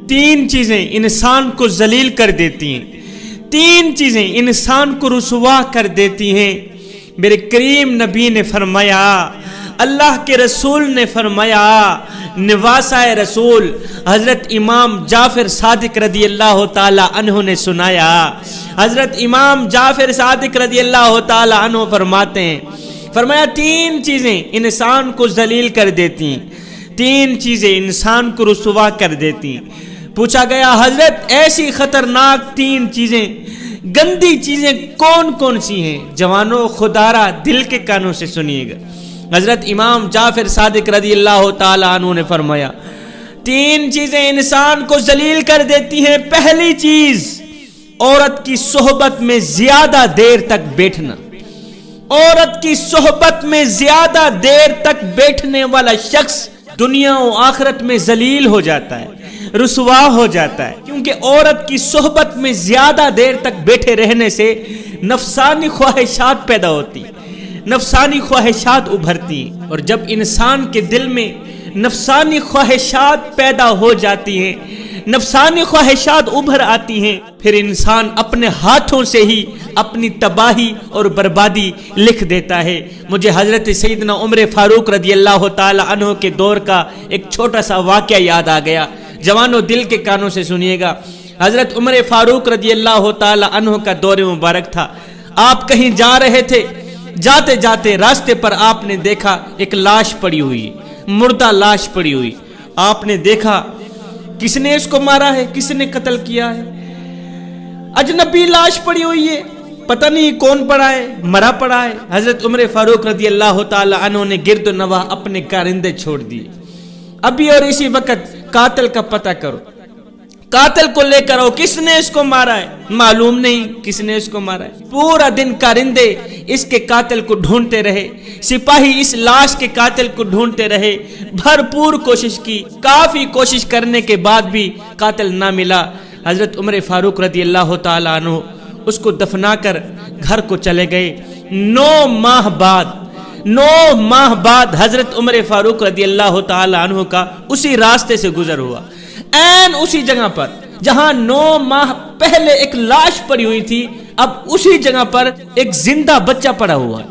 تین چیزیں انسان کو ذلیل کر دیتی ہیں، تین چیزیں انسان کو رسوا کر دیتی ہیں۔ میرے کریم نبی نے فرمایا، اللہ کے رسول نے فرمایا، نواسہ رسول حضرت امام جعفر صادق رضی اللہ تعالی عنہ نے سنایا۔ حضرت امام جعفر صادق رضی اللہ تعالی عنہ فرماتے ہیں، فرمایا تین چیزیں انسان کو ذلیل کر دیتی ہیں، تین چیزیں انسان کو رسوا کر دیتی ہیں۔ پوچھا گیا حضرت ایسی خطرناک تین چیزیں، گندی چیزیں کون کون سی ہیں؟ جوانوں خدارہ دل کے کانوں سے سنیے گا۔ حضرت امام جعفر صادق رضی اللہ تعالی عنہ نے فرمایا تین چیزیں انسان کو ذلیل کر دیتی ہیں۔ پہلی چیز، عورت کی صحبت میں زیادہ دیر تک بیٹھنا۔ عورت کی صحبت میں زیادہ دیر تک بیٹھنے والا شخص دنیا و آخرت میں ذلیل ہو جاتا ہے، رسوا ہو جاتا ہے، کیونکہ عورت کی صحبت میں زیادہ دیر تک بیٹھے رہنے سے نفسانی خواہشات پیدا ہوتی ہیں، نفسانی خواہشات ابھرتی ہیں، اور جب انسان کے دل میں نفسانی خواہشات پیدا ہو جاتی ہیں، نفسانی خواہشات ابھر آتی ہیں، پھر انسان اپنے ہاتھوں سے ہی اپنی تباہی اور بربادی لکھ دیتا ہے۔ مجھے حضرت سیدنا عمر فاروق رضی اللہ تعالی عنہ کے دور کا ایک چھوٹا سا واقعہ یاد آ گیا۔ جوانوں دل کے کانوں سے سنیے گا۔ حضرت عمر فاروق رضی اللہ تعالی عنہ کا دور مبارک تھا۔ آپ کہیں جا رہے تھے، جاتے جاتے راستے پر آپ نے دیکھا ایک لاش پڑی ہوئی، مردہ لاش پڑی ہوئی۔ آپ نے دیکھا کس نے اس کو مارا ہے، کس نے قتل کیا ہے؟ اجنبی لاش پڑی ہوئی ہے، پتہ نہیں کون پڑا ہے، مرا پڑا ہے۔ حضرت عمر فاروق رضی اللہ تعالی عنہ نے گرد و نواح اپنے کارندے چھوڑ دیے، ابھی اور اسی وقت قاتل کا پتہ کرو، قاتل کو لے کر آؤ، کس نے اس کو مارا ہے؟ معلوم نہیں کس نے اس کو مارا ہے۔ پورا دن کارندے اس کے قاتل کو ڈھونڈتے رہے، سپاہی اس لاش کے قاتل کو ڈھونڈتے رہے، بھرپور کوشش کی، کافی کوشش کرنے کے بعد بھی قاتل نہ ملا۔ حضرت عمر فاروق رضی اللہ تعالی عنہ اس کو دفنا کر گھر کو چلے گئے۔ 9 ماہ بعد حضرت عمر فاروق رضی اللہ تعالی عنہ کا اسی راستے سے گزر ہوا، این اسی جگہ پر جہاں 9 ماہ پہلے ایک لاش پڑی ہوئی تھی، اب اسی جگہ پر ایک زندہ بچہ پڑا ہوا ہے۔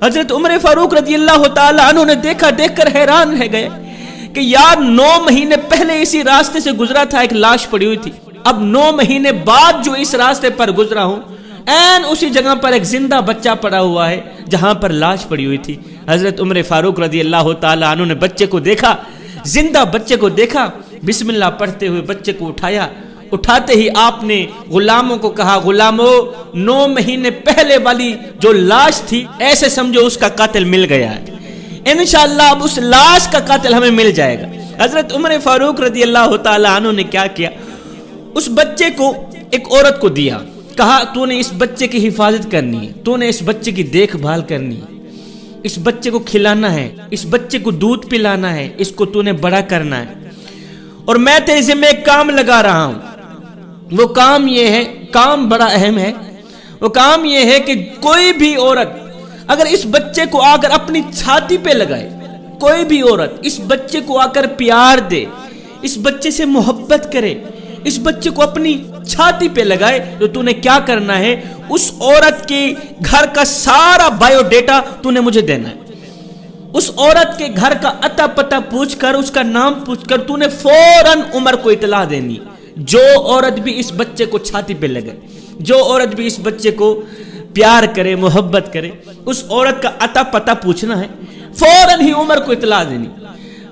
حضرت عمر فاروق رضی اللہ تعالی عنہ نے دیکھا، دیکھ کر حیران رہ گئے کہ یار 9 مہینے پہلے اسی راستے سے گزرا تھا، ایک لاش پڑی ہوئی تھی، اب 9 مہینے بعد جو اس راستے پر گزرا ہوں، این اسی جگہ پر ایک زندہ بچہ پڑا ہوا ہے جہاں پر لاش پڑی ہوئی تھی۔ حضرت عمر فاروق رضی اللہ تعالی عنہ نے بچے کو دیکھا، زندہ بچے کو دیکھا، بسم اللہ پڑھتے ہوئے بچے کو اٹھایا۔ اٹھاتے ہی آپ نے غلاموں کو کہا، غلاموں 9 مہینے پہلے والی جو لاش تھی ایسے سمجھو اس کا قاتل مل گیا ہے، انشاءاللہ اب اس لاش کا قاتل ہمیں مل جائے گا۔ حضرت عمر فاروق رضی اللہ تعالی عنہ نے کیا کیا، اس بچے کو ایک عورت کو دیا، کہا تو نے اس بچے کی حفاظت کرنی ہے، تو نے اس بچے کی دیکھ بھال کرنی ہے، اس بچے کو کھلانا ہے، اس بچے کو دودھ پلانا ہے، اس کو تو نے بڑا کرنا ہے، اور میں تیرے ذمہ ایک کام لگا رہا ہوں۔ وہ کام یہ ہے، کام بڑا اہم ہے، وہ کام یہ ہے کہ کوئی بھی عورت اگر اس بچے کو آ کر اپنی چھاتی پہ لگائے، کوئی بھی عورت اس بچے کو آ کر پیار دے، اس بچے سے محبت کرے، اس بچے کو اپنی چھاتی پہ لگائے، تو تو نے کیا کرنا ہے، اس عورت کے گھر کا سارا بایو ڈیٹا تو نے مجھے دینا ہے۔ اس عورت کے گھر کا اتا پتہ پوچھ کر، اس کا نام پوچھ کر تو نے فوراً عمر کو اطلاع دینی۔ جو عورت بھی اس بچے کو چھاتی پہ لگے، جو عورت بھی اس بچے کو پیار کرے، محبت کرے، اس عورت کا اتا پتہ پوچھنا ہے، فوراً ہی عمر کو اطلاع دینی،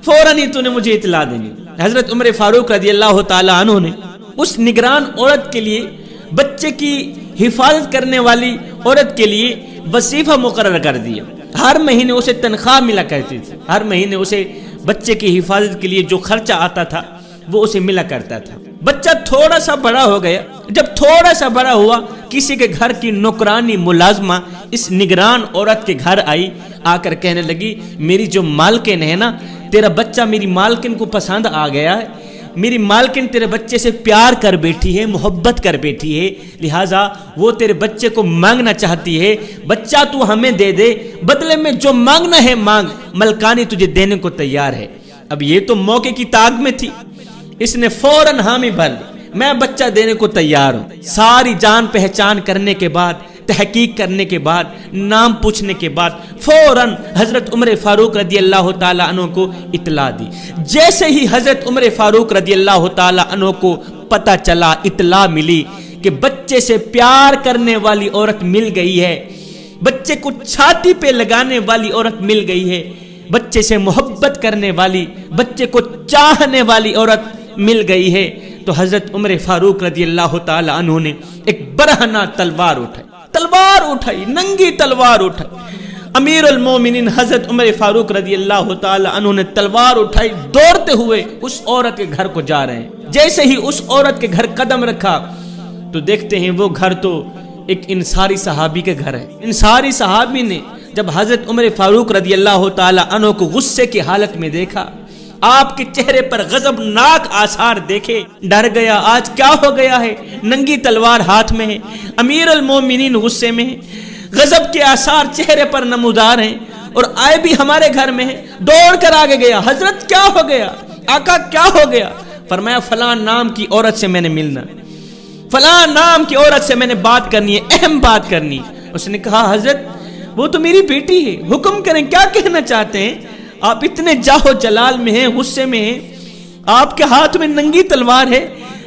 فوراً ہی تو نے مجھے اطلاع دینی۔ حضرت عمر فاروق رضی اللہ تعالی عنہ نے اس نگران عورت کے لیے، بچے کی حفاظت کرنے والی عورت کے لیے وظیفہ مقرر کر دیا۔ ہر مہینے اسے تنخواہ ملا کرتی تھی، ہر مہینے اسے بچے کی حفاظت کے لیے جو خرچہ آتا تھا وہ اسے ملا کرتا تھا۔ بچہ تھوڑا سا بڑا ہو گیا، جب تھوڑا سا بڑا ہوا، کسی کے گھر کی نوکرانی ملازمہ اس نگران عورت کے گھر آئی، آ کر کہنے لگی میری جو مالکن ہے نا، تیرا بچہ میری مالکن کو پسند آ گیا ہے، میری مالکن تیرے بچے سے پیار کر بیٹھی ہے، محبت کر بیٹھی ہے، لہٰذا وہ تیرے بچے کو مانگنا چاہتی ہے، بچہ تو ہمیں دے دے، بدلے میں جو مانگنا ہے مانگ، ملکانی تجھے دینے کو تیار ہے۔ اب یہ تو موقع کی تاک میں تھی، اس نے فوراً حامی بھر لی، میں بچہ دینے کو تیار ہوں۔ ساری جان پہچان کرنے کے بعد، تحقیق کرنے کے بعد، نام پوچھنے کے بعد فوراً حضرت عمر فاروق رضی اللہ تعالیٰ عنہ کو اطلاع دی۔ جیسے ہی حضرت عمر فاروق رضی اللہ تعالیٰ عنہ کو پتہ چلا، اطلاع ملی کہ بچے سے پیار کرنے والی عورت مل گئی ہے، بچے کو چھاتی پہ لگانے والی عورت مل گئی ہے، بچے سے محبت کرنے والی، بچے کو چاہنے والی عورت مل گئی ہے، تو حضرت عمر فاروق رضی اللہ تعالی عنہ نے ایک برہنہ تلوار اٹھائی، ننگی تلوار اٹھائی۔ امیر المومنین حضرت عمر فاروق رضی اللہ تعالی عنہ نے تلوار اٹھائی، دوڑتے ہوئے اس عورت کے گھر کو جا رہے ہیں۔ جیسے ہی اس عورت کے گھر قدم رکھا تو دیکھتے ہیں وہ گھر تو ایک انصاری صحابی کے گھر ہے۔ انصاری صحابی نے جب حضرت عمر فاروق رضی اللہ تعالی عنہ کو غصے کی حالت میں دیکھا، آپ کے چہرے پر غضبناک آثار دیکھے، ڈر گیا، آج کیا ہو گیا ہے؟ ننگی تلوار ہاتھ میں ہے، امیر المومنین غصے میں ہے، غضب کے آثار چہرے پر نمودار ہیں، اور آئے بھی ہمارے گھر میں ہے۔ دوڑ کر آگے گیا، حضرت کیا ہو گیا؟ آقا کیا ہو گیا؟ فرمایا فلاں نام کی عورت سے میں نے ملنا، فلاں نام کی عورت سے میں نے بات کرنی ہے، اہم بات کرنی۔ اس نے کہا حضرت وہ تو میری بیٹی ہے، حکم کریں کیا کہنا چاہتے ہیں؟ آپ اتنے جاہو جلال میں ہیں، غصے میں ہیں، آپ کے ہاتھ میں ننگی تلوار ہے،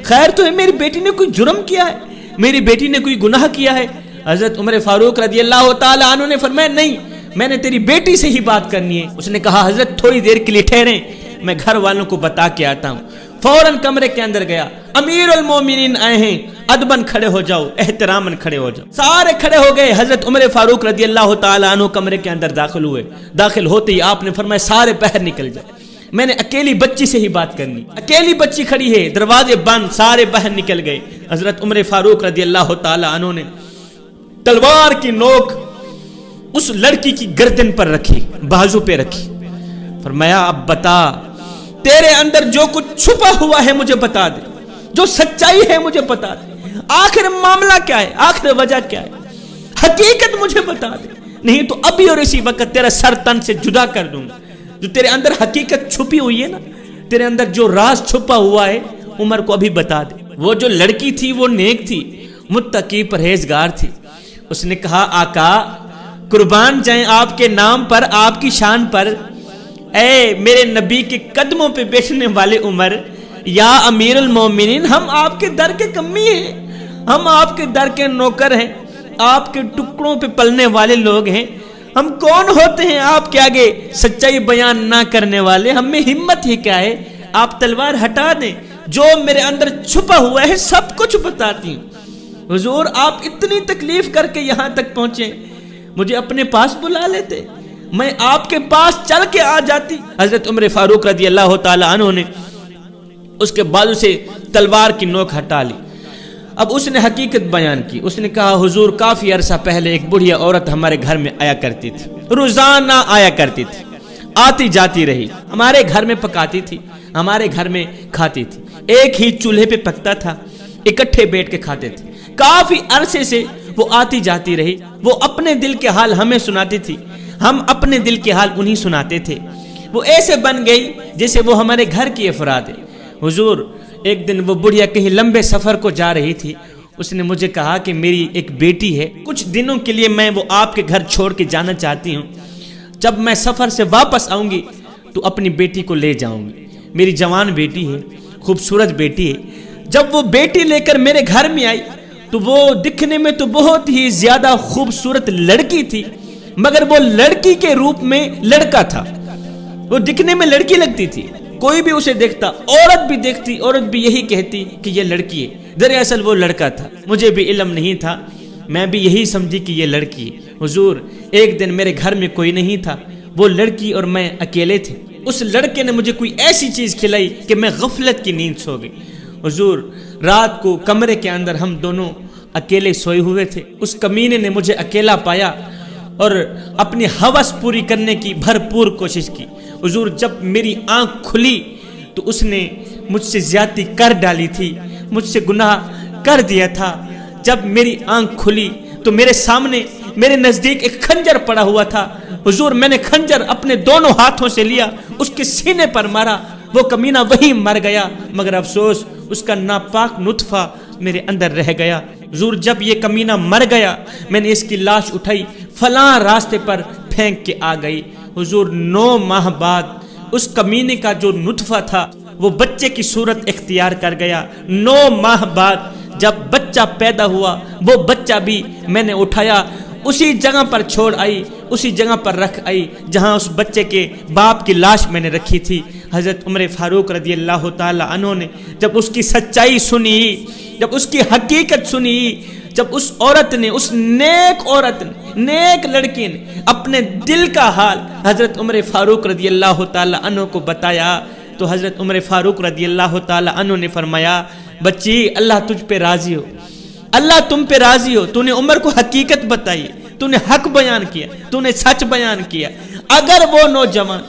خیر تو ہے میری بیٹی نے کوئی جرم کیا ہے، میری بیٹی نے کوئی گناہ کیا ہے؟ حضرت عمر فاروق رضی اللہ تعالی عنہ نے فرمایا نہیں، میں نے تیری بیٹی سے ہی بات کرنی ہے۔ اس نے کہا حضرت تھوڑی دیر کے لیے ٹھہریں، میں گھر والوں کو بتا کے آتا ہوں۔ فوراً کمرے کے اندر گیا، امیر المومنین آئے ہیں، ادباً کھڑے ہو جاؤ، احتراماً کھڑے ہو جاؤ۔ سارے کھڑے ہو گئے، حضرت عمر فاروق رضی اللہ تعالی عنہ کمرے کے اندر داخل ہوئے۔ داخل ہوتے ہی آپ نے فرمایا سارے باہر نکل جائے، میں نے اکیلی بچی سے ہی بات کرنی۔ اکیلی بچی کھڑی ہے، دروازے بند، سارے باہر نکل گئے۔ حضرت عمر فاروق رضی اللہ تعالی عنہ نے تلوار کی نوک اس لڑکی کی گردن پر رکھی، بازو پہ رکھی، فرمایا اب بتا، تیرے اندر جو کچھ چھپا ہوا ہے مجھے بتا دے، جو سچائی ہے مجھے بتا دے، آخر معاملہ کیا ہے، آخر وجہ کیا ہے، حقیقت مجھے بتا دے، نہیں تو ابھی اور اسی وقت تیرا سر تن سے جدا کر دوں گا۔ جو تیرے اندر حقیقت چھپی ہوئی ہے نا، تیرے اندر جو راز چھپا ہوا ہے، عمر کو ابھی بتا دے۔ وہ جو لڑکی تھی وہ نیک تھی، متقی پرہیزگار تھی۔ اس نے کہا آقا قربان جائیں آپ کے نام پر، آپ کی شان پر، اے میرے نبی کے قدموں پہ بیٹھنے والے عمر، یا امیر المومنین، ہم آپ کے در کے کمی ہیں، ہم آپ کے در کے نوکر ہیں، آپ کے ٹکڑوں پہ پلنے والے لوگ ہیں، ہم کون ہوتے ہیں آپ کے آگے سچائی بیان نہ کرنے والے، ہم میں ہمت ہی کیا ہے؟ آپ تلوار ہٹا دیں، جو میرے اندر چھپا ہوا ہے سب کچھ بتاتی ہوں۔ حضور آپ اتنی تکلیف کر کے یہاں تک پہنچے، مجھے اپنے پاس بلا لیتے، میں آپ کے پاس چل کے آ جاتی۔ حضرت عمر فاروق رضی اللہ تعالی عنہ نے اس کے بازو سے تلوار کی نوک ہٹا لی۔ اب اس نے حقیقت بیان کی۔ اس نے کہا حضور کافی عرصہ پہلے ایک بڑھیا عورت ہمارے گھر میں آیا کرتی تھی، روزانہ آیا کرتی تھی، آتی جاتی رہی، ہمارے گھر میں پکاتی تھی، ہمارے گھر میں کھاتی تھی، ایک ہی چولہے پہ پکتا تھا، اکٹھے بیٹھ کے کھاتے تھے۔ کافی عرصے سے وہ آتی جاتی رہی، وہ اپنے دل کے حال ہمیں سناتی تھی، ہم اپنے دل کے حال انہیں سناتے تھے۔ وہ ایسے بن گئی جیسے وہ ہمارے گھر کی افراد ہے۔ حضور ایک دن وہ بڑھیا کہیں لمبے سفر کو جا رہی تھی، اس نے مجھے کہا کہ میری ایک بیٹی ہے، کچھ دنوں کے لیے میں وہ آپ کے گھر چھوڑ کے جانا چاہتی ہوں، جب میں سفر سے واپس آؤں گی تو اپنی بیٹی کو لے جاؤں گی۔ میری جوان بیٹی ہے، خوبصورت بیٹی ہے۔ جب وہ بیٹی لے کر میرے گھر میں آئی تو وہ دکھنے میں تو بہت ہی زیادہ خوبصورت لڑکی تھی، مگر وہ لڑکی کے روپ میں لڑکا تھا۔ وہ دکھنے میں لڑکی لگتی تھی، کوئی بھی اسے دیکھتا، عورت بھی دیکھتی، عورت بھی یہی کہتی کہ یہ لڑکی ہے، دراصل وہ لڑکا تھا۔ مجھے بھی علم نہیں تھا، میں بھی یہی سمجھی کہ یہ لڑکی ہے۔ حضور ایک دن میرے گھر میں کوئی نہیں تھا، وہ لڑکی اور میں اکیلے تھے۔ اس لڑکے نے مجھے کوئی ایسی چیز کھلائی کہ میں غفلت کی نیند سو گئی۔ حضور رات کو کمرے کے اندر ہم دونوں اکیلے سوئے ہوئے تھے، اس کمینے نے مجھے اکیلا پایا اور اپنی ہوس پوری کرنے کی بھرپور کوشش کی۔ حضور جب میری آنکھ کھلی تو اس نے مجھ سے زیادتی کر ڈالی تھی، مجھ سے گناہ کر دیا تھا۔ جب میری آنکھ کھلی تو میرے سامنے میرے نزدیک ایک خنجر پڑا ہوا تھا۔ حضور میں نے خنجر اپنے دونوں ہاتھوں سے لیا، اس کے سینے پر مارا وہ کمینہ وہی مر گیا، مگر افسوس اس کا ناپاک نطفہ میرے اندر رہ گیا۔ حضور جب یہ کمینہ مر گیا میں نے اس کی لاش اٹھائی، فلاں راستے پر پھینک کے آ گئی۔ حضور 9 ماہ بعد اس کمینے کا جو نطفہ تھا وہ بچے کی صورت اختیار کر گیا۔ 9 ماہ بعد جب بچہ پیدا ہوا وہ بچہ بھی میں نے اٹھایا، اسی جگہ پر چھوڑ آئی، اسی جگہ پر رکھ آئی جہاں اس بچے کے باپ کی لاش میں نے رکھی تھی۔ حضرت عمر فاروق رضی اللہ تعالی عنہ نے جب اس کی سچائی سنی، جب اس کی حقیقت سنی، جب اس عورت نے، اس نیک عورت نے، نیک لڑکی نے اپنے دل کا حال حضرت عمر فاروق رضی اللہ تعالی عنہ کو بتایا تو حضرت عمر فاروق رضی اللہ تعالی عنہ نے فرمایا، بچی اللہ تجھ پہ راضی ہو، اللہ تم پہ راضی ہو، تو نے عمر کو حقیقت بتائی، تو نے حق بیان کیا، تو نے سچ بیان کیا۔ اگر وہ نوجوان،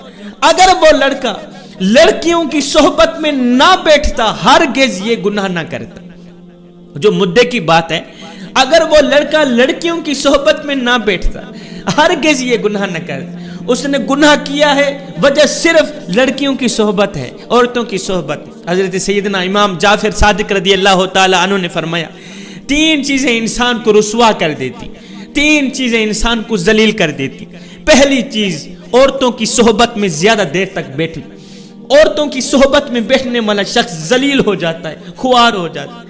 اگر وہ لڑکا لڑکیوں کی صحبت میں نہ بیٹھتا ہرگز یہ گناہ نہ کرتا۔ جو مدعے کی بات ہے، اگر وہ لڑکا لڑکیوں کی صحبت میں نہ بیٹھتا ہرگز یہ گناہ نہ کرتا۔ اس نے گناہ کیا ہے، وجہ صرف لڑکیوں کی صحبت ہے، عورتوں کی صحبت۔ حضرت سیدنا امام جعفر صادق رضی اللہ تعالی عنہ نے فرمایا 3 چیزیں انسان کو رسوا کر دیتی، 3 چیزیں انسان کو ذلیل کر دیتی۔ پہلی چیز، عورتوں کی صحبت میں زیادہ دیر تک بیٹھنا۔ عورتوں کی صحبت میں بیٹھنے والا شخص ذلیل ہو جاتا ہے، خوار ہو جاتا ہے۔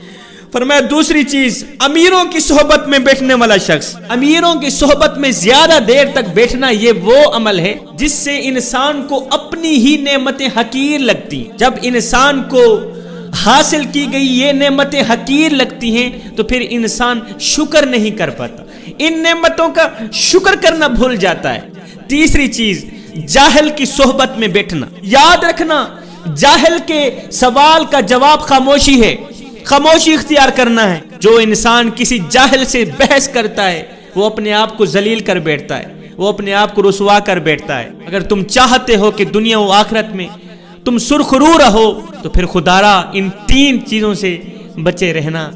فرمایا دوسری چیز، امیروں کی صحبت میں بیٹھنے والا شخص، امیروں کی صحبت میں زیادہ دیر تک بیٹھنا یہ وہ عمل ہے جس سے انسان کو اپنی ہی نعمتیں حقیر لگتی۔ جب انسان کو حاصل کی گئی یہ نعمتیں حقیر لگتی ہیں تو پھر انسان شکر نہیں کر پاتا، ان نعمتوں کا شکر کرنا بھول جاتا ہے۔ تیسری چیز، جاہل کی صحبت میں بیٹھنا۔ یاد رکھنا، جاہل کے سوال کا جواب خاموشی ہے، خاموشی اختیار کرنا ہے۔ جو انسان کسی جاہل سے بحث کرتا ہے وہ اپنے آپ کو ذلیل کر بیٹھتا ہے، وہ اپنے آپ کو رسوا کر بیٹھتا ہے۔ اگر تم چاہتے ہو کہ دنیا و آخرت میں تم سرخرو رہو تو پھر خدا را ان 3 چیزوں سے بچے رہنا۔